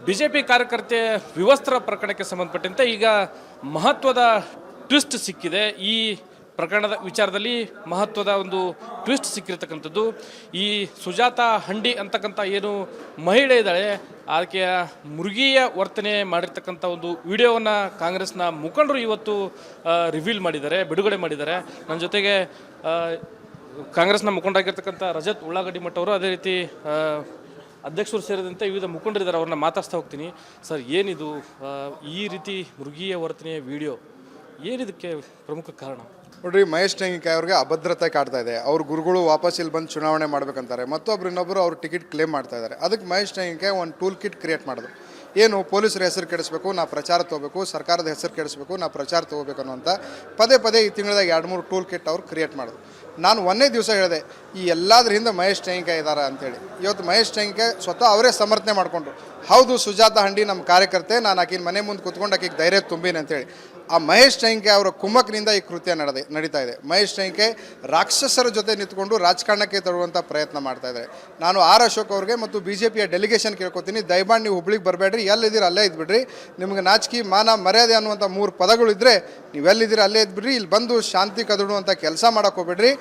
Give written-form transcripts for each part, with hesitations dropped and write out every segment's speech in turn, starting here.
BJP ಕಾರ್ಯಕರ್ತೆ ವಿವಸ್ತ್ರ ಪ್ರಕರಣಕ್ಕೆ ಸಂಬಂಧಪಟ್ಟಂತೆ ಈಗ ಮಹತ್ವದ ಟ್ವಿಸ್ಟ್ ಸಿಕ್ಕಿದೆ. ಈ ಪ್ರಕರಣದ ವಿಚಾರದಲ್ಲಿ ಮಹತ್ವದ ಒಂದು ಟ್ವಿಸ್ಟ್ ಸಿಕ್ಕಿರತಕ್ಕಂಥದ್ದು. ಈ ಸುಜಾತ ಹಂಡಿ ಅಂತಕ್ಕಂಥ ಏನು ಮಹಿಳೆ ಇದ್ದಾಳೆ, ಆಕೆಯ ಮೃಗೀಯ ವರ್ತನೆ ಮಾಡಿರ್ತಕ್ಕಂಥ ಒಂದು ವಿಡಿಯೋವನ್ನು ಕಾಂಗ್ರೆಸ್ನ ಮುಖಂಡರು ಇವತ್ತು ರಿವೀಲ್ ಮಾಡಿದ್ದಾರೆ, ಬಿಡುಗಡೆ ಮಾಡಿದ್ದಾರೆ. ನನ್ನ ಜೊತೆಗೆ ಕಾಂಗ್ರೆಸ್ನ ಮುಖಂಡರಾಗಿರ್ತಕ್ಕಂಥ ರಜತ್ ಉಳ್ಳಾಗಡ್ಡಿ ಮಠ ಅವರು, ಅದೇ ರೀತಿ ಅಧ್ಯಕ್ಷರು ಸೇರಿದಂತೆ ವಿವಿಧ ಮುಖಂಡರಿದ್ದಾರೆ, ಅವ್ರನ್ನ ಮಾತಾಡ್ತಾ ಹೋಗ್ತೀನಿ. ಸರ್, ಏನಿದು ಈ ರೀತಿ ಮೃಗೀಯ ವರ್ತನೆಯ ವಿಡಿಯೋ, ಏನಿದಕ್ಕೆ ಪ್ರಮುಖ ಕಾರಣ? ನೋಡ್ರಿ, ಮಹೇಶ್ ಟೆಂಗಿಕಾಯಿ ಅವ್ರಿಗೆ ಅಭದ್ರತೆ ಕಾಡ್ತಾ ಇದೆ. ಅವ್ರ ಗುರುಗಳು ವಾಪಸ್ ಇಲ್ಲಿ ಬಂದು ಚುನಾವಣೆ ಮಾಡ್ಬೇಕಂತಾರೆ, ಮತ್ತೊಬ್ರು ಇನ್ನೊಬ್ಬರು ಅವ್ರ ಟಿಕೆಟ್ ಕ್ಲೇಮ್ ಮಾಡ್ತಾ ಇದ್ದಾರೆ. ಅದಕ್ಕೆ ಮಹೇಶ್ ಟೆಂಗಿಕಾಯಿ ಒಂದು ಟೂಲ್ ಕಿಟ್ ಕ್ರಿಯೇಟ್ ಮಾಡೋದು. ಏನು, ಪೊಲೀಸರ ಹೆಸರು ಕೆಡಿಸ್ಬೇಕು, ನಾ ಪ್ರಚಾರ ತೊಗೋಬೇಕು, ಸರ್ಕಾರದ ಹೆಸರು ಕೆಡಿಸ್ಬೇಕು, ನಾ ಪ್ರಚಾರ ತೊಗೋಬೇಕು ಅನ್ನುವಂಥ ಪದೇ ಈ ತಿಂಗಳದಾಗ 2-3 ಟೂಲ್ ಕಿಟ್ ಅವ್ರು ಕ್ರಿಯೇಟ್ ಮಾಡೋದು. ನಾನು ಒಂದೇ ದಿವಸ ಹೇಳಿದೆ, ಈ ಎಲ್ಲದ್ರ ಹಿಂದೆ ಮಹೇಶ್ ಟೆಂಗಿಕಾಯಿ ಇದ್ದಾರೆ ಅಂತೇಳಿ. ಇವತ್ತು ಮಹೇಶ್ ಟೆಂಗಿಕಾಯಿ ಸ್ವತಃ ಅವರೇ ಸಮರ್ಥನೆ ಮಾಡಿಕೊಂಡ್ರು. ಹೌದು, ಸುಜಾತ ಹಂಡಿ ನಮ್ಮ ಕಾರ್ಯಕರ್ತೆ, ನಾನು ಆಕಿನ ಮನೆ ಮುಂದೆ ಕೂತ್ಕೊಂಡು ಆಕಿಗೆ ಧೈರ್ಯ ತುಂಬಿನಿ ಅಂತೇಳಿ. ಆ ಮಹೇಶ್ ಟೆಂಗಿಕಾಯಿ ಅವರ ಕುಮ್ಮಕ್ನಿಂದ ಈ ಕೃತ್ಯ ನಡೀತಾ ಇದೆ. ಮಹೇಶ್ ಟೆಂಗಿಕಾಯಿ ರಾಕ್ಷಸರ ಜೊತೆ ನಿಂತ್ಕೊಂಡು ರಾಜಕಾರಣಕ್ಕೆ ತರುವಂಥ ಪ್ರಯತ್ನ ಮಾಡ್ತಾ ಇದ್ದಾರೆ. ನಾನು ಆರ್ ಅಶೋಕ್ ಅವ್ರಿಗೆ ಮತ್ತು BJPಯ ಡೆಲಿಗೇಷನ್ ಕೇಳ್ಕೊತೀನಿ, ದಯಮಾಡಿ ನೀವು ಹುಬ್ಳಿಗೆ ಬರಬೇಡ್ರಿ, ಎಲ್ಲಿದ್ದೀರ ಅಲ್ಲೇ ಇದ್ಬಿಡ್ರಿ. ನಿಮ್ಗೆ ನಾಚಿಕೆ, ಮಾನ, ಮರ್ಯಾದೆ ಅನ್ನುವಂಥ 3 ಪದಗಳಿದ್ದರೆ ನೀವೆಲ್ಲಿದ್ದೀರ ಅಲ್ಲೇ ಇದ್ಬಿಡ್ರಿ. ಇಲ್ಲಿ ಬಂದು ಶಾಂತಿ ಕದಡುವಂಥ ಕೆಲಸ ಮಾಡೋಕೆ ಹೋಗ್ಬೇಡ್ರಿ.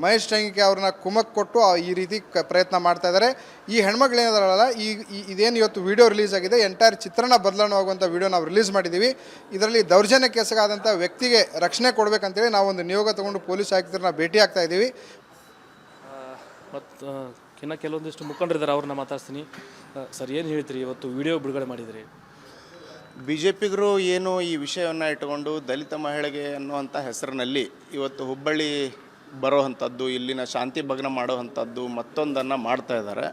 ಮಹೇಶ್ ಟೆಂಗಿಕಾಯಿ ಅವ್ರನ್ನ ಕುಮ್ಮಕ್ಕೆ ಕೊಟ್ಟು ಈ ರೀತಿ ಪ್ರಯತ್ನ ಮಾಡ್ತಾ ಇದ್ದಾರೆ. ಈ ಹೆಣ್ಮಕ್ಳೇನಿದಾರಲ್ಲ, ಇದೇನು ಇವತ್ತು ವಿಡಿಯೋ ರಿಲೀಸ್ ಆಗಿದೆ, ಎಂಟೈರ್ ಚಿತ್ರಣ ಬದಲಾವಣೆಯಾಗುವಂಥ ವಿಡಿಯೋ ನಾವು ರಿಲೀಸ್ ಮಾಡಿದ್ದೀವಿ. ಇದರಲ್ಲಿ ದೌರ್ಜನ್ಯ ಕೆಸಗಾದಂಥ ವ್ಯಕ್ತಿಗೆ ರಕ್ಷಣೆ ಕೊಡಬೇಕಂತೇಳಿ ನಾವು ಒಂದು ನಿಯೋಗ ತಗೊಂಡು ಪೊಲೀಸ್ ಆಯುಕ್ತರನ್ನ ಭೇಟಿ ಆಗ್ತಾ ಇದ್ದೀವಿ. ಮತ್ತು ಇನ್ನು ಕೆಲವೊಂದಿಷ್ಟು ಮುಖಂಡರಿದ್ದಾರೆ, ಅವ್ರನ್ನ ಮಾತಾಡ್ತೀನಿ. ಸರ್, ಏನು ಹೇಳ್ತೀರಿ, ಇವತ್ತು ವಿಡಿಯೋ ಬಿಡುಗಡೆ ಮಾಡಿದಿರಿ? BJPಗರು ಏನು ಈ ವಿಷಯವನ್ನು ಇಟ್ಟುಕೊಂಡು ದಲಿತ ಮಹಿಳೆಗೆ ಅನ್ನುವಂಥ ಹೆಸರಿನಲ್ಲಿ ಇವತ್ತು ಹುಬ್ಬಳ್ಳಿ ಬರೋವಂಥದ್ದು, ಇಲ್ಲಿನ ಶಾಂತಿ ಭಗ್ನ ಮಾಡೋವಂಥದ್ದು, ಮತ್ತೊಂದನ್ನು ಮಾಡ್ತಾ ಇದ್ದಾರೆ.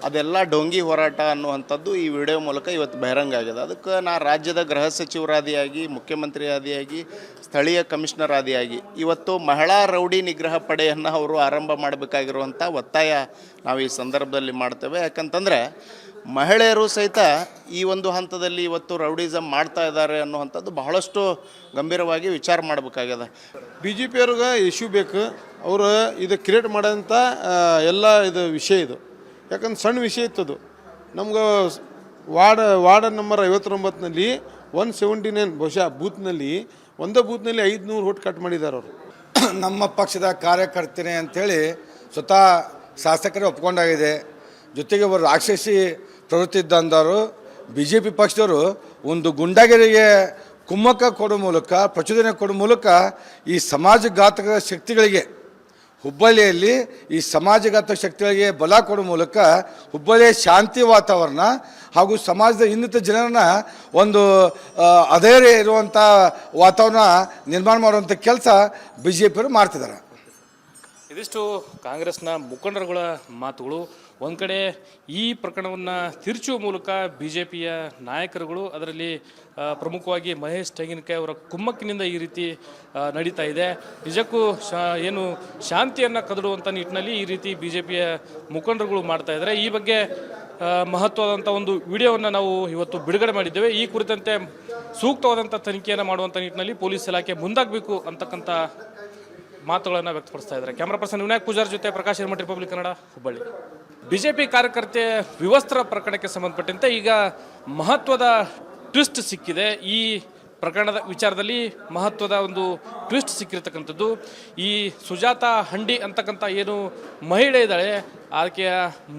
ಅದೆಲ್ಲ ಡೊಂಗಿ ಹೋರಾಟ ಅನ್ನುವಂಥದ್ದು ಈ ವಿಡಿಯೋ ಮೂಲಕ ಇವತ್ತು ಬಹಿರಂಗ ಆಗಿದೆ. ಅದಕ್ಕೆ ನಾ ರಾಜ್ಯದ ಗೃಹ ಸಚಿವರಾದಿಯಾಗಿ, ಮುಖ್ಯಮಂತ್ರಿ ಆದಿಯಾಗಿ, ಸ್ಥಳೀಯ ಕಮಿಷನರ್ ಆದಿಯಾಗಿ ಇವತ್ತು ಮಹಿಳಾ ರೌಡಿ ನಿಗ್ರಹ ಪಡೆಯನ್ನು ಅವರು ಆರಂಭ ಮಾಡಬೇಕಾಗಿರುವಂಥ ಒತ್ತಾಯ ನಾವು ಈ ಸಂದರ್ಭದಲ್ಲಿ ಮಾಡ್ತೇವೆ. ಯಾಕಂತಂದರೆ ಮಹಿಳೆಯರು ಸಹಿತ ಈ ಒಂದು ಹಂತದಲ್ಲಿ ಇವತ್ತು ರೌಡಿಸಮ್ ಮಾಡ್ತಾ ಇದ್ದಾರೆ ಅನ್ನುವಂಥದ್ದು ಬಹಳಷ್ಟು ಗಂಭೀರವಾಗಿ ವಿಚಾರ ಮಾಡಬೇಕಾಗ್ಯದ. BJPಯವ್ರಿಗೆ ಇಶ್ಯೂ ಬೇಕು, ಅವರು ಇದು ಕ್ರಿಯೇಟ್ ಮಾಡೋಂಥ ಎಲ್ಲ ಇದು ವಿಷಯ ಇದು. ಯಾಕಂದ್ರೆ ಸಣ್ಣ ವಿಷಯ ಇತ್ತದು. ನಮ್ಗೆ ವಾರ್ಡ್ ನಂಬರ್ 59ನಲ್ಲಿ 179 ಬಹುಶಃ ಬೂತ್ನಲ್ಲಿ, ಒಂದೇ ಬೂತ್ನಲ್ಲಿ 500 ವೋಟ್ ಕಟ್ ಮಾಡಿದ್ದಾರೆ ಅವರು. ನಮ್ಮ ಪಕ್ಷದ ಕಾರ್ಯಕರ್ತನೆ ಅಂಥೇಳಿ ಸ್ವತಃ ಶಾಸಕರೇ ಒಪ್ಕೊಂಡಾಗಿದೆ. ಜೊತೆಗೆ ಅವರು ರಾಕ್ಷಸಿ ಪ್ರವೃತ್ತಿ ಇದ್ದಂಥವರು BJP ಪಕ್ಷದವರು ಒಂದು ಗುಂಡಾಗಿರಿಗೆ ಕುಮ್ಮಕ್ಕ ಕೊಡೋ ಮೂಲಕ, ಪ್ರಚೋದನೆ ಕೊಡೋ ಮೂಲಕ ಈ ಸಮಾಜಘಾತಕ ಶಕ್ತಿಗಳಿಗೆ ಹುಬ್ಬಳ್ಳಿಯಲ್ಲಿ ಈ ಸಮಾಜಘಾತಕ ಶಕ್ತಿಗಳಿಗೆ ಬಲ ಕೊಡೋ ಮೂಲಕ ಹುಬ್ಬಳ್ಳಿಯ ಶಾಂತಿ ವಾತಾವರಣ ಹಾಗೂ ಸಮಾಜದ ಇನ್ನಿತ ಜನರನ್ನ ಒಂದು ಅಧೈರ್ಯ ಇರುವಂಥ ವಾತಾವರಣ ನಿರ್ಮಾಣ ಮಾಡುವಂಥ ಕೆಲಸ BJPಯವರು ಮಾಡ್ತಿದ್ದಾರೆ. ಇದಿಷ್ಟು ಕಾಂಗ್ರೆಸ್ನ ಮುಖಂಡರುಗಳ ಮಾತುಗಳು. ಒಂದು ಕಡೆ ಈ ಪ್ರಕರಣವನ್ನು ತಿರುಚುವ ಮೂಲಕ BJPಯ ನಾಯಕರುಗಳು, ಅದರಲ್ಲಿ ಪ್ರಮುಖವಾಗಿ ಮಹೇಶ್ ಟೆಂಗಿನಕಾಯಿ ಅವರ ಕುಮ್ಮಕ್ಕಿನಿಂದ ಈ ರೀತಿ ನಡೀತಾ ಇದೆ. ನಿಜಕ್ಕೂ ಏನು ಶಾಂತಿಯನ್ನು ಕದಡುವಂಥ ನಿಟ್ಟಿನಲ್ಲಿ ಈ ರೀತಿ BJPಯ ಮುಖಂಡರುಗಳು ಮಾಡ್ತಾ ಇದ್ದಾರೆ. ಈ ಬಗ್ಗೆ ಮಹತ್ವದಂಥ ಒಂದು ವಿಡಿಯೋವನ್ನು ನಾವು ಇವತ್ತು ಬಿಡುಗಡೆ ಮಾಡಿದ್ದೇವೆ. ಈ ಕುರಿತಂತೆ ಸೂಕ್ತವಾದಂಥ ತನಿಖೆಯನ್ನು ಮಾಡುವಂಥ ನಿಟ್ಟಿನಲ್ಲಿ ಪೊಲೀಸ್ ಇಲಾಖೆ ಮುಂದಾಗಬೇಕು ಅಂತಕ್ಕಂಥ ಮಾತುಗಳನ್ನು ವ್ಯಕ್ತಪಡಿಸ್ತಾ ಇದ್ದಾರೆ. ಕ್ಯಾಮ್ರಾ ಪರ್ಸನ್ ವಿನಾಯಕ್ ಪೂಜಾರ್ ಜೊತೆ ಪ್ರಕಾಶ್ ಹಿರೇಮಠ, ರಿಪಬ್ಲಿಕ್ ಕನ್ನಡ, ಹುಬ್ಬಳ್ಳಿ. ಬಿಜೆಪಿ ಕಾರ್ಯಕರ್ತೆ ವಿವಸ್ತ್ರ ಪ್ರಕರಣಕ್ಕೆ ಸಂಬಂಧಪಟ್ಟಂತೆ ಈಗ ಮಹತ್ವದ ಟ್ವಿಸ್ಟ್ ಸಿಕ್ಕಿದೆ. ಈ ಪ್ರಕರಣದ ವಿಚಾರದಲ್ಲಿ ಮಹತ್ವದ ಒಂದು ಟ್ವಿಸ್ಟ್ ಸಿಕ್ಕಿರತಕ್ಕಂಥದ್ದು. ಈ ಸುಜಾತ ಹಂಡಿ ಅಂತಕ್ಕಂಥ ಏನು ಮಹಿಳೆ ಇದ್ದಾಳೆ, ಆಕೆಯ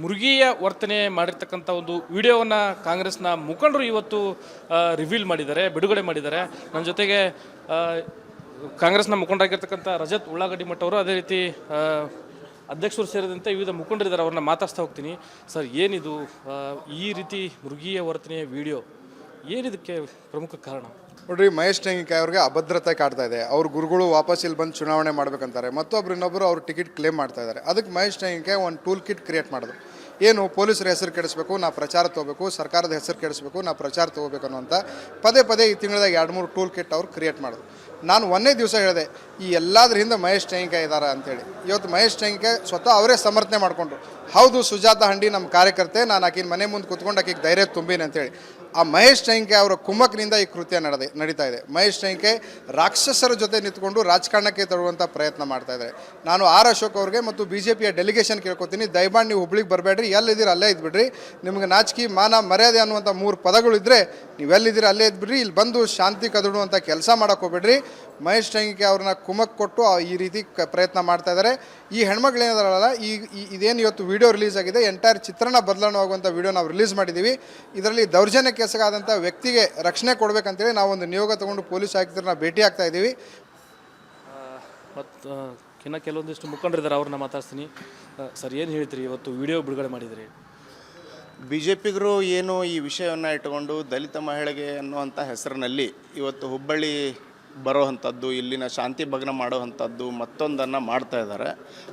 ಮೃಗೀಯ ವರ್ತನೆ ಮಾಡಿರ್ತಕ್ಕಂಥ ಒಂದು ವಿಡಿಯೋವನ್ನು ಕಾಂಗ್ರೆಸ್ನ ಮುಖಂಡರು ಇವತ್ತು ರಿವೀಲ್ ಮಾಡಿದ್ದಾರೆ, ಬಿಡುಗಡೆ ಮಾಡಿದ್ದಾರೆ. ನನ್ನ ಜೊತೆಗೆ ಕಾಂಗ್ರೆಸ್ನ ಮುಖಂಡರಾಗಿರ್ತಕ್ಕಂಥ ರಜತ್ ಉಳ್ಳಾಗಡ್ಡಿ ಮಠ ಅವರು, ಅದೇ ರೀತಿ ಅಧ್ಯಕ್ಷರು ಸೇರಿದಂತೆ ವಿವಿಧ ಮುಖಂಡರಿದ್ದಾರೆ, ಅವ್ರನ್ನ ಮಾತಾಡ್ತಾ ಹೋಗ್ತೀನಿ. ಸರ್, ಏನಿದು ಈ ರೀತಿ ಮೃಗೀಯ ವರ್ತನೆಯ ವಿಡಿಯೋ, ಏನಿದಕ್ಕೆ ಪ್ರಮುಖ ಕಾರಣ? ನೋಡ್ರಿ, ಮಹೇಶ್ ಟೆಂಗಿಕಾಯಿ ಅವ್ರಿಗೆ ಅಭದ್ರತೆ ಕಾಡ್ತಾ ಇದೆ. ಅವ್ರ ಗುರುಗಳು ವಾಪಸ್ ಇಲ್ಲಿ ಬಂದು ಚುನಾವಣೆ ಮಾಡ್ಬೇಕಂತಾರೆ, ಮತ್ತೊಬ್ರು ಇನ್ನೊಬ್ಬರು ಅವ್ರ ಟಿಕೆಟ್ ಕ್ಲೇಮ್ ಮಾಡ್ತಾ ಇದ್ದಾರೆ. ಅದಕ್ಕೆ ಮಹೇಶ್ ಟೆಂಗಿಕಾಯಿ ಒಂದು ಟೂಲ್ ಕಿಟ್ ಕ್ರಿಯೇಟ್ ಮಾಡೋದು. ಏನು, ಪೊಲೀಸರ ಹೆಸರು ಕೆಡಿಸ್ಬೇಕು, ನಾ ಪ್ರಚಾರ ತೊಗೋಬೇಕು, ಸರ್ಕಾರದ ಹೆಸರು ಕೆಡಿಸ್ಬೇಕು, ನಾ ಪ್ರಚಾರ ತೊಗೋಬೇಕು ಅನ್ನುವಂಥ ಪದೇ ಈ ತಿಂಗಳದಾಗ 2-3 ಟೂಲ್ ಕಿಟ್ ಅವ್ರು ಕ್ರಿಯೇಟ್ ಮಾಡೋದು. ನಾನು ಒಂದೇ ದಿವಸ ಹೇಳಿದೆ ಈ ಎಲ್ಲಾದ್ರ ಹಿಂದೆ ಮಹೇಶ್ ಟೆಂಗಿಕಾಯಿ ಇದ್ದಾರೆ ಅಂತೇಳಿ. ಇವತ್ತು ಮಹೇಶ್ ಟೆಂಗಿಕಾಯಿ ಸ್ವತಃ ಅವರೇ ಸಮರ್ಥನೆ ಮಾಡಿಕೊಂಡ್ರು. ಹೌದು, ಸುಜಾತ ಹಂಡಿ ನಮ್ಮ ಕಾರ್ಯಕರ್ತೆ, ನಾನು ಆಕಿನ ಮನೆ ಮುಂದೆ ಕೂತ್ಕೊಂಡು ಆಕಿಗೆ ಧೈರ್ಯ ತುಂಬಿನಿ ಅಂತೇಳಿ. ಆ ಮಹೇಶ್ ಟೆಂಗಿಕಾಯಿ ಅವರ ಕುಮ್ಮಕ್ನಿಂದ ಈ ಕೃತ್ಯ ನಡೀತಾ ಇದೆ. ಮಹೇಶ್ ಟೆಂಗಿಕಾಯಿ ರಾಕ್ಷಸರ ಜೊತೆ ನಿಂತ್ಕೊಂಡು ರಾಜಕಾರಣಕ್ಕೆ ತರುವಂಥ ಪ್ರಯತ್ನ ಮಾಡ್ತಾ ಇದ್ದಾರೆ. ನಾನು ಅಶೋಕ್ ಅವ್ರಿಗೆ ಮತ್ತು BJPಯ ಡೆಲಿಗೇಷನ್ ಕೇಳ್ಕೊತೀನಿ, ದಯಮಾಡಿ ನೀವು ಹುಬ್ಳಿಗೆ ಬರಬೇಡ್ರಿ, ಎಲ್ಲಿದ್ದೀರ ಅಲ್ಲೇ ಇದ್ಬಿಡ್ರಿ. ನಿಮ್ಗೆ ನಾಚಿಕೆ ಮಾನ ಮರ್ಯಾದೆ ಅನ್ನುವಂಥ 3 ಪದಗಳಿದ್ದರೆ ನೀವೆಲ್ಲಿದ್ದೀರ ಅಲ್ಲೇ ಇದ್ಬಿಡ್ರಿ. ಇಲ್ಲಿ ಬಂದು ಶಾಂತಿ ಕದಡುವಂಥ ಕೆಲಸ ಮಾಡೋಕೆ ಹೋಗ್ಬೇಡ್ರಿ. ಮಹೇಶ್ ಟೆಂಗಿಕಾಯಿ ಅವ್ರನ್ನ ಕುಮ್ಮಕ್ಕೆ ಕೊಟ್ಟು ಈ ರೀತಿ ಪ್ರಯತ್ನ ಮಾಡ್ತಾ ಇದ್ದಾರೆ. ಈ ಹೆಣ್ಮಕ್ಳೇನದಾರಲ್ಲ, ಇದೇನು ಇವತ್ತು ವಿಡಿಯೋ ರಿಲೀಸ್ ಆಗಿದೆ, ಎಂಟೈರ್ ಚಿತ್ರಣ ಬದಲಾವಣೆಯಾಗುವಂಥ ವಿಡಿಯೋ ನಾವು ರಿಲೀಸ್ ಮಾಡಿದ್ದೀವಿ. ಇದರಲ್ಲಿ ದೌರ್ಜನ್ಯ ಕೆಸಗಾದಂಥ ವ್ಯಕ್ತಿಗೆ ರಕ್ಷಣೆ ಕೊಡಬೇಕಂತೇಳಿ ನಾವೊಂದು ನಿಯೋಗ ತಗೊಂಡು ಪೊಲೀಸ್ ಆಯುಕ್ತರನ್ನ ಭೇಟಿ ಆಗ್ತಾ ಇದ್ದೀವಿ. ಮತ್ತು ಇನ್ನು ಕೆಲವೊಂದಿಷ್ಟು ಮುಖಂಡರಿದ್ದಾರೆ, ಅವ್ರನ್ನ ಮಾತಾಡ್ತೀನಿ. ಸರ್, ಏನು ಹೇಳ್ತೀರಿ, ಇವತ್ತು ವಿಡಿಯೋ ಬಿಡುಗಡೆ ಮಾಡಿದ್ರಿ? BJPಗರು ಏನು ಈ ವಿಷಯವನ್ನು ಇಟ್ಟುಕೊಂಡು ದಲಿತ ಮಹಿಳೆಗೆ ಅನ್ನುವಂಥ ಹೆಸರಿನಲ್ಲಿ ಇವತ್ತು ಹುಬ್ಬಳ್ಳಿ ಬರೋವಂಥದ್ದು, ಇಲ್ಲಿನ ಶಾಂತಿ ಭಗ್ನ ಮಾಡುವಂಥದ್ದು, ಮತ್ತೊಂದನ್ನು ಮಾಡ್ತಾ ಇದ್ದಾರೆ.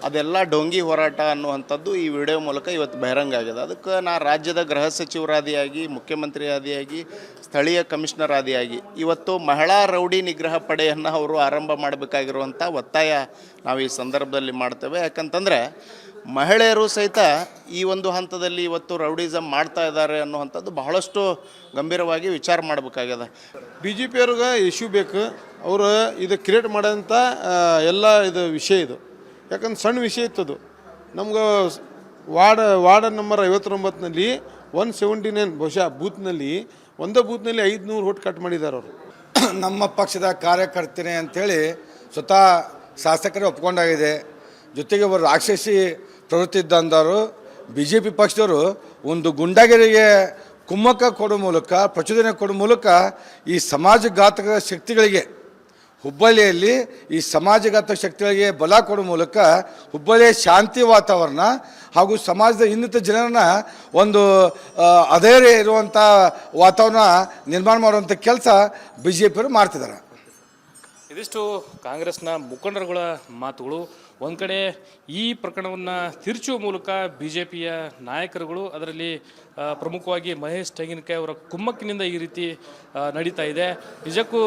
ಅದೆಲ್ಲ ಡೊಂಗಿ ಹೋರಾಟ ಅನ್ನುವಂಥದ್ದು ಈ ವಿಡಿಯೋ ಮೂಲಕ ಇವತ್ತು ಬಹಿರಂಗ ಆಗಿದೆ. ಅದಕ್ಕೆ ರಾಜ್ಯದ ಗೃಹ ಸಚಿವರಾದಿಯಾಗಿ, ಮುಖ್ಯಮಂತ್ರಿ ಆದಿಯಾಗಿ, ಸ್ಥಳೀಯ ಕಮಿಷನರ್ ಆದಿಯಾಗಿ ಇವತ್ತು ಮಹಿಳಾ ರೌಡಿ ನಿಗ್ರಹ ಪಡೆಯನ್ನು ಅವರು ಆರಂಭ ಮಾಡಬೇಕಾಗಿರುವಂಥ ಒತ್ತಾಯ ನಾವು ಈ ಸಂದರ್ಭದಲ್ಲಿ ಮಾಡ್ತೇವೆ. ಯಾಕಂತಂದರೆ ಮಹಿಳೆಯರು ಸಹಿತ ಈ ಒಂದು ಹಂತದಲ್ಲಿ ಇವತ್ತು ರೌಡಿಸಮ್ ಮಾಡ್ತಾ ಇದ್ದಾರೆ ಅನ್ನುವಂಥದ್ದು ಬಹಳಷ್ಟು ಗಂಭೀರವಾಗಿ ವಿಚಾರ ಮಾಡಬೇಕಾಗಿದೆ. BJPಯವ್ರಿಗೆ ಇಶ್ಯೂ ಬೇಕು, ಅವರು ಇದು ಕ್ರಿಯೇಟ್ ಮಾಡೋಂಥ ಎಲ್ಲ ಇದು ವಿಷಯ ಇದು. ಯಾಕಂದ್ರೆ ಸಣ್ಣ ವಿಷಯ ಇತ್ತದು. ನಮ್ಗೆ ವಾರ್ಡ್ ನಂಬರ್ 59ನಲ್ಲಿ 179 ಬಹುಶಃ ಬೂತ್ನಲ್ಲಿ, ಒಂದೇ ಬೂತ್ನಲ್ಲಿ 500 ವೋಟ್ ಕಟ್ ಮಾಡಿದ್ದಾರೆ ಅವರು. ನಮ್ಮ ಪಕ್ಷದ ಕಾರ್ಯಕರ್ತನೆ ಅಂಥೇಳಿ ಸ್ವತಃ ಶಾಸಕರೇ ಒಪ್ಕೊಂಡಾಗಿದೆ. ಜೊತೆಗೆ ಅವರು ರಾಕ್ಷಸಿ ಪ್ರವೃತ್ತಿ ಇದ್ದಂಥವರು BJP ಪಕ್ಷದವರು ಒಂದು ಗುಂಡಾಗಿರಿಗೆ ಕುಮ್ಮಕ್ಕ ಕೊಡೋ ಮೂಲಕ, ಪ್ರಚೋದನೆ ಕೊಡೋ ಮೂಲಕ ಈ ಸಮಾಜಘಾತಕ ಶಕ್ತಿಗಳಿಗೆ ಹುಬ್ಬಳ್ಳಿಯಲ್ಲಿ ಈ ಸಮಾಜಘಾತಕ ಶಕ್ತಿಗಳಿಗೆ ಬಲ ಕೊಡೋ ಮೂಲಕ ಹುಬ್ಬಳ್ಳಿಯ ಶಾಂತಿ ವಾತಾವರಣ ಹಾಗೂ ಸಮಾಜದ ಇನ್ನಿತ ಜನರನ್ನ ಒಂದು ಅಧೈರ್ಯ ಇರುವಂಥ ವಾತಾವರಣ ನಿರ್ಮಾಣ ಮಾಡುವಂಥ ಕೆಲಸ BJPಯವರು ಮಾಡ್ತಿದ್ದಾರೆ. ಇದಿಷ್ಟು ಕಾಂಗ್ರೆಸ್ನ ಮುಖಂಡರುಗಳ ಮಾತುಗಳು. ಒಂದು ಕಡೆ ಈ ಪ್ರಕರಣವನ್ನು ತಿರುಚುವ ಮೂಲಕ BJPಯ ನಾಯಕರುಗಳು, ಅದರಲ್ಲಿ ಪ್ರಮುಖವಾಗಿ ಮಹೇಶ್ ಟೆಂಗಿನಕಾಯಿ ಅವರ ಕುಮ್ಮಕ್ಕಿನಿಂದ ಈ ರೀತಿ ನಡೀತಾ ಇದೆ. ನಿಜಕ್ಕೂ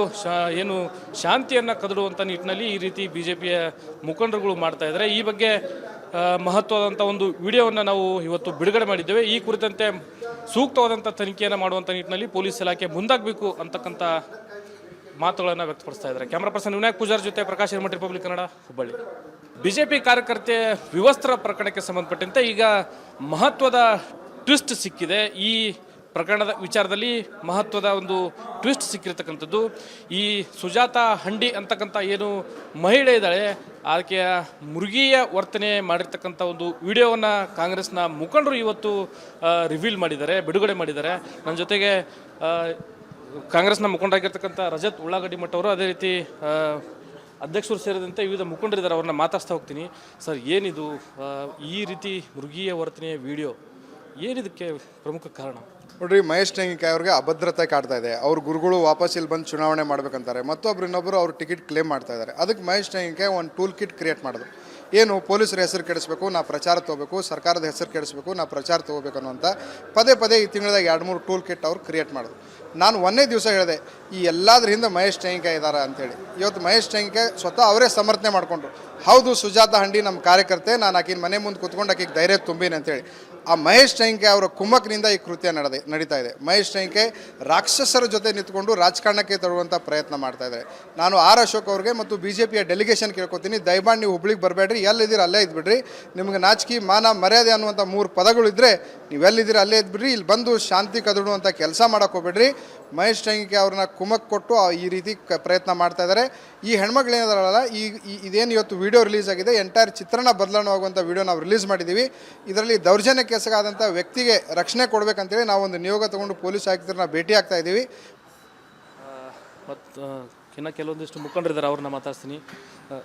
ಏನು ಶಾಂತಿಯನ್ನು ಕದಡುವಂಥ ನಿಟ್ಟಿನಲ್ಲಿ ಈ ರೀತಿ BJPಯ ಮುಖಂಡರುಗಳು ಮಾಡ್ತಾ ಇದ್ದಾರೆ. ಈ ಬಗ್ಗೆ ಮಹತ್ವದಂಥ ಒಂದು ವಿಡಿಯೋವನ್ನು ನಾವು ಇವತ್ತು ಬಿಡುಗಡೆ ಮಾಡಿದ್ದೇವೆ. ಈ ಕುರಿತಂತೆ ಸೂಕ್ತವಾದಂಥ ತನಿಖೆಯನ್ನು ಮಾಡುವಂಥ ನಿಟ್ಟಿನಲ್ಲಿ ಪೊಲೀಸ್ ಇಲಾಖೆ ಮುಂದಾಗಬೇಕು ಅಂತಕ್ಕಂಥ ಮಾತುಗಳನ್ನು ವ್ಯಕ್ತಪಡಿಸ್ತಾ ಇದ್ದಾರೆ. ಕ್ಯಾಮ್ರಾ ಪರ್ಸನ್ ವಿನಾಯಕ್ ಪೂಜಾರ್ ಜೊತೆ ಪ್ರಕಾಶ್ ಹಿರೇಮಠ, ರಿಪಬ್ಲಿಕ್ ಕನ್ನಡ, ಹುಬ್ಬಳ್ಳಿ. BJP ಕಾರ್ಯಕರ್ತೆ ವಿವಸ್ತ್ರ ಪ್ರಕರಣಕ್ಕೆ ಸಂಬಂಧಪಟ್ಟಂತೆ ಈಗ ಮಹತ್ವದ ಟ್ವಿಸ್ಟ್ ಸಿಕ್ಕಿದೆ. ಈ ಪ್ರಕರಣದ ವಿಚಾರದಲ್ಲಿ ಮಹತ್ವದ ಒಂದು ಟ್ವಿಸ್ಟ್ ಸಿಕ್ಕಿರ್ತಕ್ಕಂಥದ್ದು. ಈ ಸುಜಾತ ಹಂಡಿ ಅಂತಕ್ಕಂಥ ಏನು ಮಹಿಳೆ ಇದ್ದಾಳೆ, ಆಕೆಯ ಮೃಗೀಯ ವರ್ತನೆ ಮಾಡಿರ್ತಕ್ಕಂಥ ಒಂದು ವಿಡಿಯೋವನ್ನು ಕಾಂಗ್ರೆಸ್ನ ಮುಖಂಡರು ಇವತ್ತು ರಿವೀಲ್ ಮಾಡಿದ್ದಾರೆ, ಬಿಡುಗಡೆ ಮಾಡಿದ್ದಾರೆ. ನನ್ನ ಜೊತೆಗೆ ಕಾಂಗ್ರೆಸ್ನ ಮುಖಂಡರಾಗಿರ್ತಕ್ಕಂಥ ರಜತ್ ಉಳ್ಳಾಗಡ್ಡಿ ಮಠ ಅವರು, ಅದೇ ರೀತಿ ಅಧ್ಯಕ್ಷರು ಸೇರಿದಂತೆ ವಿವಿಧ ಮುಖಂಡರಿದ್ದಾರೆ. ಅವ್ರನ್ನ ಮಾತಾಡ್ತಾ ಹೋಗ್ತೀನಿ. ಸರ್, ಏನಿದು ಈ ರೀತಿ ಮೃಗೀಯ ವರ್ತನೆಯ ವಿಡಿಯೋ, ಏನಿದಕ್ಕೆ ಪ್ರಮುಖ ಕಾರಣ? ನೋಡ್ರಿ, ಮಹೇಶ್ ಟೆಂಗಿಕಾಯಿ ಅವ್ರಿಗೆ ಅಭದ್ರತೆ ಕಾಡ್ತಾ ಇದೆ. ಅವ್ರ ಗುರುಗಳು ವಾಪಸ್ ಇಲ್ಲಿ ಬಂದು ಚುನಾವಣೆ ಮಾಡ್ಬೇಕಂತಾರೆ, ಇನ್ನೊಬ್ಬರು ಅವ್ರ ಟಿಕೆಟ್ ಕ್ಲೇಮ್ ಮಾಡ್ತಾ ಇದ್ದಾರೆ. ಅದಕ್ಕೆ ಮಹೇಶ್ ಟೆಂಗಿಕಾಯಿ ಒಂದು ಟೂಲ್ ಕಿಟ್ ಕ್ರಿಯೇಟ್ ಮಾಡೋದು. ಏನು, ಪೊಲೀಸರ ಹೆಸರು ಕೆಡಿಸ್ಬೇಕು, ನಾ ಪ್ರಚಾರ ತೊಗೋಬೇಕು, ಸರ್ಕಾರದ ಹೆಸರು ಕೆಡಿಸ್ಬೇಕು, ನಾ ಪ್ರಚಾರ ತೊಗೋಬೇಕು ಅನ್ನೋಂಥ ಪದೇ ಈ ತಿಂಗಳದಾಗ 2-3 ಟೂಲ್ ಕಿಟ್ ಅವ್ರು ಕ್ರಿಯೇಟ್ ಮಾಡೋದು. ನಾನು ಒಂದೇ ದಿವಸ ಹೇಳಿದೆ ಈ ಎಲ್ಲಾದ್ರ ಹಿಂದೆ ಮಹೇಶ್ ಟೆಂಗಿಕಾಯಿ ಇದ್ದಾರೆ ಅಂತೇಳಿ. ಇವತ್ತು ಮಹೇಶ್ ಟೆಂಗಿಕಾಯಿ ಸ್ವತಃ ಅವರೇ ಸಮರ್ಥನೆ ಮಾಡಿಕೊಂಡ್ರು. ಹೌದು, ಸುಜಾತ ಹಂಡಿ ನಮ್ಮ ಕಾರ್ಯಕರ್ತೆ, ನಾನು ಆಕಿನ ಮನೆ ಮುಂದೆ ಕೂತ್ಕೊಂಡು ಆಕಿಗೆ ಧೈರ್ಯ ತುಂಬಿನಿ ಅಂತೇಳಿ. ಆ ಮಹೇಶ್ ಟೆಂಗಿಕಾಯಿ ಅವರ ಕುಮ್ಮಕ್ನಿಂದ ಈ ಕೃತ್ಯ ನಡೀತಾ ಇದೆ. ಮಹೇಶ್ ಟೆಂಗಿಕಾಯಿ ರಾಕ್ಷಸರ ಜೊತೆ ನಿಂತ್ಕೊಂಡು ರಾಜಕಾರಣಕ್ಕೆ ತರುವಂಥ ಪ್ರಯತ್ನ ಮಾಡ್ತಾ ಇದ್ದಾರೆ. ನಾನು ಅಶೋಕ್ ಅವ್ರಿಗೆ ಮತ್ತು BJPಯ ಡೆಲಿಗೇಷನ್ ಕೇಳ್ಕೊತೀನಿ, ದಯಮಾಡಿ ನೀವು ಹುಬ್ಳಿಗೆ ಬರಬೇಡ್ರಿ, ಎಲ್ಲಿದ್ದೀರ ಅಲ್ಲೇ ಇದ್ಬಿಡ್ರಿ. ನಿಮ್ಗೆ ನಾಚಿಕೆ ಮಾನ ಮರ್ಯಾದೆ ಅನ್ನುವಂಥ 3 ಪದಗಳಿದ್ದರೆ ನೀವೆಲ್ಲಿದ್ದೀರ ಅಲ್ಲೇ ಇದ್ಬಿಡ್ರಿ. ಇಲ್ಲಿ ಬಂದು ಶಾಂತಿ ಕದಡುವಂಥ ಕೆಲಸ ಮಾಡೋಕೆ ಹೋಗ್ಬೇಡ್ರಿ. ಮಹೇಶ್ ಟೆಂಗಿಕಾಯಿ ಅವ್ರನ್ನ ಕುಮ್ಮಕ್ಕೆ ಕೊಟ್ಟು ಈ ರೀತಿ ಪ್ರಯತ್ನ ಮಾಡ್ತಾ ಇದ್ದಾರೆ. ಈ ಹೆಣ್ಮಕ್ಳೇನದಾರಲ್ಲ, ಇದೇನು ಇವತ್ತು ವಿಡಿಯೋ ರಿಲೀಸ್ ಆಗಿದೆ, ಎಂಟೈರ್ ಚಿತ್ರಣ ಬದಲಾವಣೆಯಾಗುವಂಥ ವಿಡಿಯೋ ನಾವು ರಿಲೀಸ್ ಮಾಡಿದ್ದೀವಿ. ಇದರಲ್ಲಿ ದೌರ್ಜನ್ಯ ಕೆಸಗಾದಂಥ ವ್ಯಕ್ತಿಗೆ ರಕ್ಷಣೆ ಕೊಡಬೇಕಂತೇಳಿ ನಾವೊಂದು ನಿಯೋಗ ತಗೊಂಡು ಪೊಲೀಸ್ ಆಯುಕ್ತರನ್ನ ಭೇಟಿ ಆಗ್ತಾ ಇದ್ದೀವಿ. ಮತ್ತು ಇನ್ನು ಕೆಲವೊಂದಿಷ್ಟು ಮುಖಂಡರಿದ್ದಾರೆ, ಅವ್ರನ್ನ ಮಾತಾಡ್ತೀನಿ.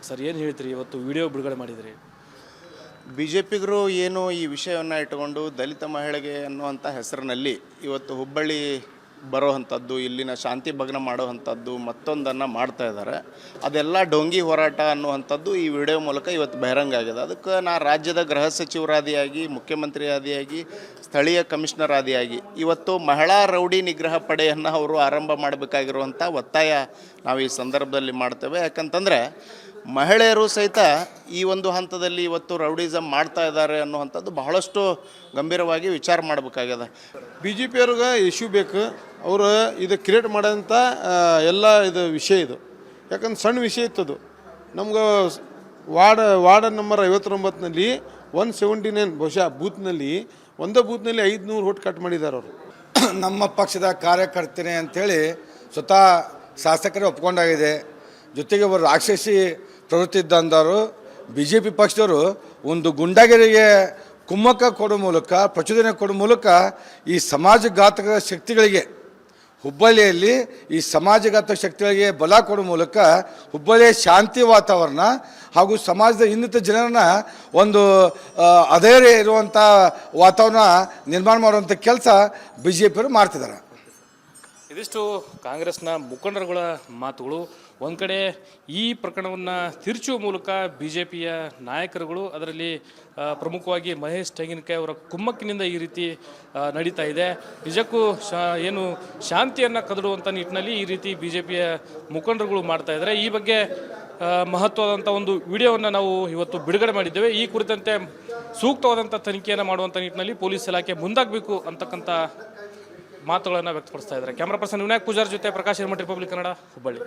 ಸರ್, ಏನು ಹೇಳ್ತೀರಿ, ಇವತ್ತು ವಿಡಿಯೋ ಬಿಡುಗಡೆ ಮಾಡಿದ್ರಿ? BJPಗರು ಏನು ಈ ವಿಷಯವನ್ನು ಇಟ್ಟುಕೊಂಡು ದಲಿತ ಮಹಿಳೆಗೆ ಅನ್ನುವಂಥ ಹೆಸರಿನಲ್ಲಿ ಇವತ್ತು ಹುಬ್ಬಳ್ಳಿ ಬರೋವಂಥದ್ದು, ಇಲ್ಲಿನ ಶಾಂತಿ ಭಗ್ನ ಮಾಡೋವಂಥದ್ದು ಮತ್ತೊಂದನ್ನು ಮಾಡ್ತಾ ಇದ್ದಾರೆ. ಅದೆಲ್ಲ ಡೋಂಗಿ ಹೋರಾಟ ಅನ್ನುವಂಥದ್ದು ಈ ವಿಡಿಯೋ ಮೂಲಕ ಇವತ್ತು ಬಹಿರಂಗ ಆಗಿದೆ. ಅದಕ್ಕೆ ನಾ ರಾಜ್ಯದ ಗೃಹ ಸಚಿವರಾದಿಯಾಗಿ, ಮುಖ್ಯಮಂತ್ರಿ ಆದಿಯಾಗಿ, ಸ್ಥಳೀಯ ಕಮಿಷನರ್ ಆದಿಯಾಗಿ ಇವತ್ತು ಮಹಿಳಾ ರೌಡಿ ನಿಗ್ರಹ ಪಡೆಯನ್ನು ಅವರು ಆರಂಭ ಮಾಡಬೇಕಾಗಿರುವಂಥ ಒತ್ತಾಯ ನಾವು ಈ ಸಂದರ್ಭದಲ್ಲಿ ಮಾಡ್ತೇವೆ. ಯಾಕಂತಂದರೆ ಮಹಿಳೆಯರು ಸಹಿತ ಈ ಒಂದು ಹಂತದಲ್ಲಿ ಇವತ್ತು ರೌಡಿಸಮ್ ಮಾಡ್ತಾ ಇದ್ದಾರೆ ಅನ್ನುವಂಥದ್ದು ಬಹಳಷ್ಟು ಗಂಭೀರವಾಗಿ ವಿಚಾರ ಮಾಡಬೇಕಾಗಿದೆ. ಬಿ ಜೆ ಪಿಯವ್ರಿಗೆ ಇಶ್ಯೂ ಬೇಕು, ಅವರು ಇದು ಕ್ರಿಯೇಟ್ ಮಾಡೋಂಥ ಎಲ್ಲ ಇದು ವಿಷಯ ಇದು. ಯಾಕಂದ್ರೆ ಸಣ್ಣ ವಿಷಯ ಇತ್ತದು. ನಮ್ಗೆ ವಾರ್ಡ್ ನಂಬರ್ 59ನಲ್ಲಿ 179 ಬಹುಶಃ ಬೂತ್ನಲ್ಲಿ ಒಂದೇ ಬೂತ್ನಲ್ಲಿ 500 ಓಟ್ ಕಟ್ ಮಾಡಿದ್ದಾರೆ ಅವರು. ನಮ್ಮ ಪಕ್ಷದ ಕಾರ್ಯಕರ್ತನೆ ಅಂಥೇಳಿ ಸ್ವತಃ ಶಾಸಕರೇ ಒಪ್ಕೊಂಡಾಗಿದೆ. ಜೊತೆಗೆ ಅವರು ರಾಕ್ಷಸಿ ಪ್ರವೃತ್ತಿ ಇದ್ದಂಥವರು ಬಿ ಜೆ ಪಿ ಪಕ್ಷದವರು ಒಂದು ಗುಂಡಾಗಿರಿಗೆ ಕುಮ್ಮಕ್ಕ ಕೊಡೋ ಮೂಲಕ, ಪ್ರಚೋದನೆ ಕೊಡೋ ಮೂಲಕ ಈ ಸಮಾಜಘಾತಕ ಶಕ್ತಿಗಳಿಗೆ ಹುಬ್ಬಳ್ಳಿಯಲ್ಲಿ ಈ ಸಮಾಜಘಾತಕ ಶಕ್ತಿಗಳಿಗೆ ಬಲ ಕೊಡೋ ಮೂಲಕ ಹುಬ್ಬಳ್ಳಿಯ ಶಾಂತಿ ವಾತಾವರಣ ಹಾಗೂ ಸಮಾಜದ ಇನ್ನಿತ ಜನರನ್ನ ಒಂದು ಅಧೈರ್ಯ ಇರುವಂಥ ವಾತಾವರಣ ನಿರ್ಮಾಣ ಮಾಡುವಂಥ ಕೆಲಸ ಬಿ ಜೆ ಪಿಯವರು ಮಾಡ್ತಿದ್ದಾರೆ. ಇದಿಷ್ಟು ಕಾಂಗ್ರೆಸ್ನ ಮುಖಂಡರುಗಳ ಮಾತುಗಳು. ಒಂದು ಕಡೆ ಈ ಪ್ರಕರಣವನ್ನು ತಿರುಚುವ ಮೂಲಕ ಬಿ ಜೆ ಪಿಯ ನಾಯಕರುಗಳು, ಅದರಲ್ಲಿ ಪ್ರಮುಖವಾಗಿ ಮಹೇಶ್ ತೆಂಗಿನಕಾಯಿ ಅವರ ಕುಮ್ಮಕ್ಕಿನಿಂದ ಈ ರೀತಿ ನಡೀತಾ ಇದೆ. ನಿಜಕ್ಕೂ ಏನು ಶಾಂತಿಯನ್ನು ಕದಡುವಂಥ ನಿಟ್ಟಿನಲ್ಲಿ ಈ ರೀತಿ ಬಿ ಜೆ ಪಿಯ ಮುಖಂಡರುಗಳು ಮಾಡ್ತಾ ಇದ್ದಾರೆ. ಈ ಬಗ್ಗೆ ಮಹತ್ವದಂಥ ಒಂದು ವಿಡಿಯೋವನ್ನು ನಾವು ಇವತ್ತು ಬಿಡುಗಡೆ ಮಾಡಿದ್ದೇವೆ. ಈ ಕುರಿತಂತೆ ಸೂಕ್ತವಾದಂಥ ತನಿಖೆಯನ್ನು ಮಾಡುವಂಥ ನಿಟ್ಟಿನಲ್ಲಿ ಪೊಲೀಸ್ ಇಲಾಖೆ ಮುಂದಾಗಬೇಕು ಅಂತಕ್ಕಂಥ ಮಾತುಗಳನ್ನು ವ್ಯಕ್ತಪಡಿಸ್ತಾ ಇದ್ದಾರೆ. ಕ್ಯಾಮ್ರಾ ಪರ್ಸನ್ ವಿನಾಯಕ್ ಪೂಜಾರ್ ಜೊತೆ ಪ್ರಕಾಶ್ ಹಿರೇಮಠ, ರಿಪಬ್ಲಿಕ್ ಕನ್ನಡ, ಹುಬ್ಬಳ್ಳಿ.